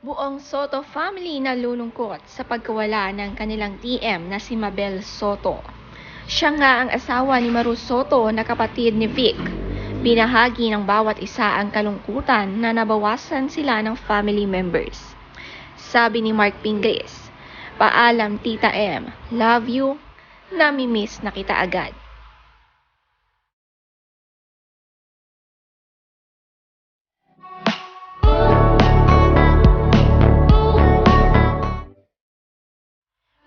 Buong Soto family nalulungkot sa pagkawala ng kanilang TM na si Mabel Soto. Siya nga ang asawa ni Maru Soto na kapatid ni Vic. Binahagi ng bawat isa ang kalungkutan na nabawasan sila ng family members. Sabi ni Mark Pingles, "Paalam Tita M, love you, nami-miss na kita agad."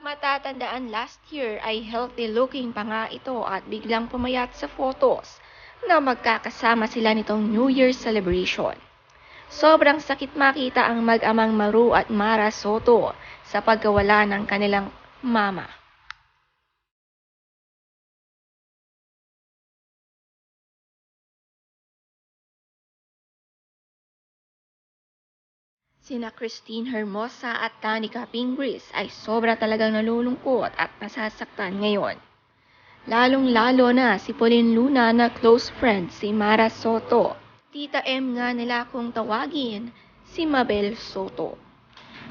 Matatandaan last year ay healthy looking pa nga ito at biglang pumayat sa photos na magkakasama sila nitong New Year celebration. Sobrang sakit makita ang mag-amang Maru at Mara Soto sa pagkawala ng kanilang mama. Sina Christine Hermosa at Tanica Pingris ay sobra talagang nalulungkot at nasasaktan ngayon. Lalong-lalo na si Pauline Luna na close friend si Mara Soto. Tita M nga nila kung tawagin si Mabel Soto.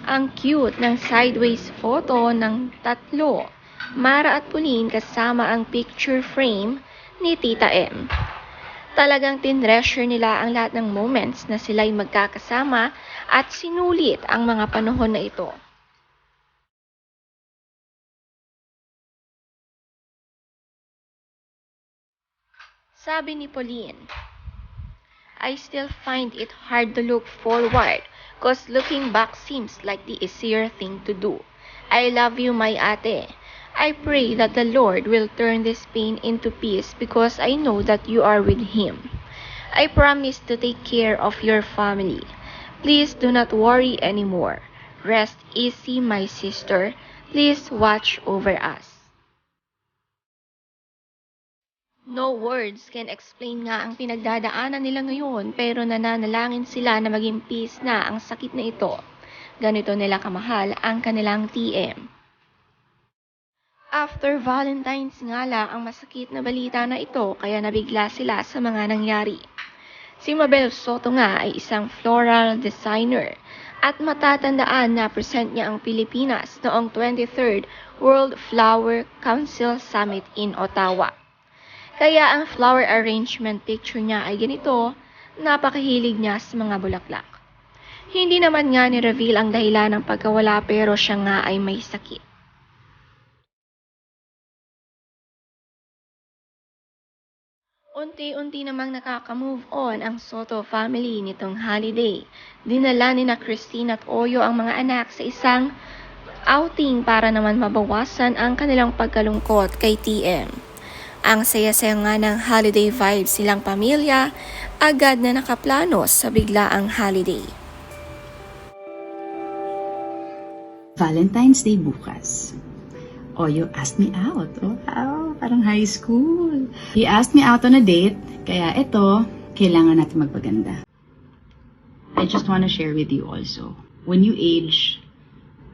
Ang cute ng sideways photo ng tatlo, Mara at Pauline kasama ang picture frame ni Tita M. Talagang tinreasure nila ang lahat ng moments na sila'y magkakasama at sinulit ang mga panahon na ito. Sabi ni Pauline, "I still find it hard to look forward cause looking back seems like the easier thing to do. I love you, my ate. I pray that the Lord will turn this pain into peace because I know that you are with Him. I promise to take care of your family. Please do not worry anymore. Rest easy, my sister. Please watch over us." No words can explain nga ang pinagdadaanan nila ngayon pero nananalangin sila na maging peace na ang sakit na ito. Ganito nila kamahal ang kanilang TM. After Valentine's nga ang masakit na balita na ito kaya nabigla sila sa mga nangyari. Si Mabel Soto nga ay isang floral designer at matatandaan na present niya ang Pilipinas noong 23rd World Flower Council Summit in Ottawa. Kaya ang flower arrangement picture niya ay ganito, napakahilig niya sa mga bulaklak. Hindi naman nga ni-reveal ang dahilan ng pagkawala pero siya nga ay may sakit. Unti-unti namang nakaka-move on ang Soto family nitong holiday. Dinala ni na Christine at Oyo ang mga anak sa isang outing para naman mabawasan ang kanilang pagkalungkot kay TM. Ang saya-saya nga ng holiday vibes silang pamilya, agad na nakaplano sa biglaang holiday. Valentine's Day bukas. Oyo asked me out. Oh, wow, parang high school. He asked me out on a date, kaya ito, kailangan natin magpaganda. I just want to share with you also, when you age,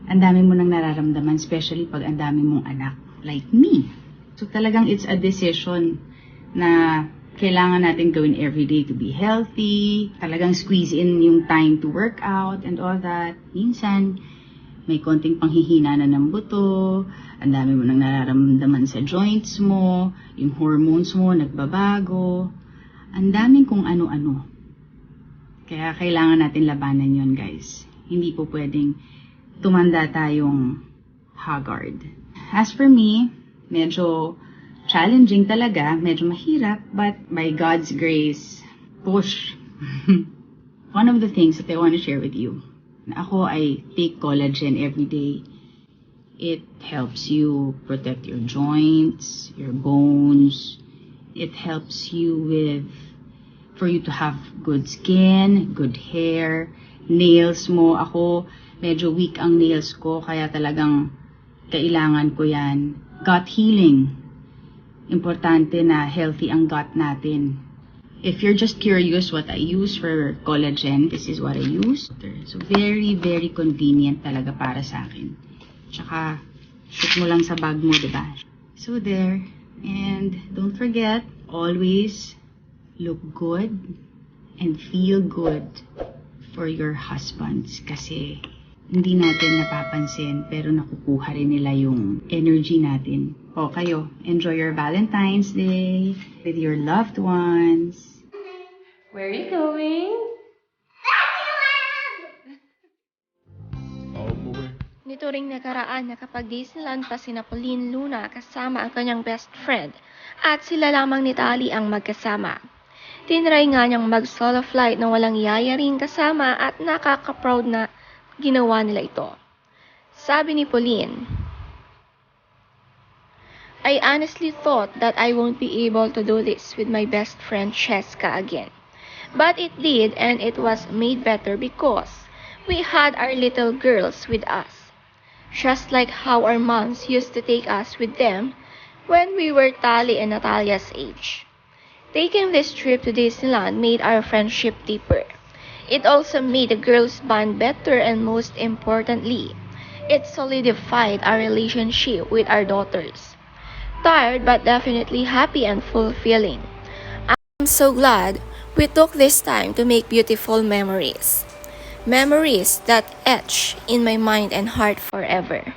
ang dami mo nang nararamdaman, especially pag ang dami mong anak, like me. So talagang it's a decision na kailangan natin gawin everyday to be healthy, talagang squeeze in yung time to work out and all that. Minsan, may konting panghihina na ng buto, ang dami mo nang nararamdaman sa joints mo, yung hormones mo nagbabago, ang daming kung ano-ano. Kaya kailangan natin labanan yon, guys. Hindi po pwedeng tumanda tayong haggard. As for me, medyo challenging talaga, medyo mahirap, but by God's grace, push. One of the things that I want to share with you, ako, I take collagen every day. It helps you protect your joints, your bones. It helps you for you to have good skin, good hair, nails mo. Ako, medyo weak ang nails ko, kaya talagang kailangan ko yan. Gut healing. Importante na healthy ang gut natin. If you're just curious what I use for collagen, this is what I use. So very, very convenient talaga para sa akin. Tsaka, shoot mo lang sa bag mo, diba? So there. And don't forget, always look good and feel good for your husbands kasi hindi natin napapansin pero nakukuha rin nila yung energy natin. O kayo, enjoy your Valentine's Day with your loved ones. Where are you going? Nito ring nakaraan na kapag Disneyland pa sina Pauline Luna kasama ang kanyang best friend at sila lamang ni Tali ang magkasama. Tinry nga niyang mag-solo flight na walang yayaring kasama at nakaka-proud na ginawa nila ito. Sabi ni Pauline, I honestly thought that I won't be able to do this with my best friend Cheska again. But it did, and it was made better because we had our little girls with us. Just like how our moms used to take us with them when we were Tali and Natalia's age. Taking this trip to Disneyland made our friendship deeper. It also made the girls bond better, and most importantly, it solidified our relationship with our daughters. Tired but definitely happy and fulfilling. I'm so glad we took this time to make beautiful memories. Memories that etch in my mind and heart forever.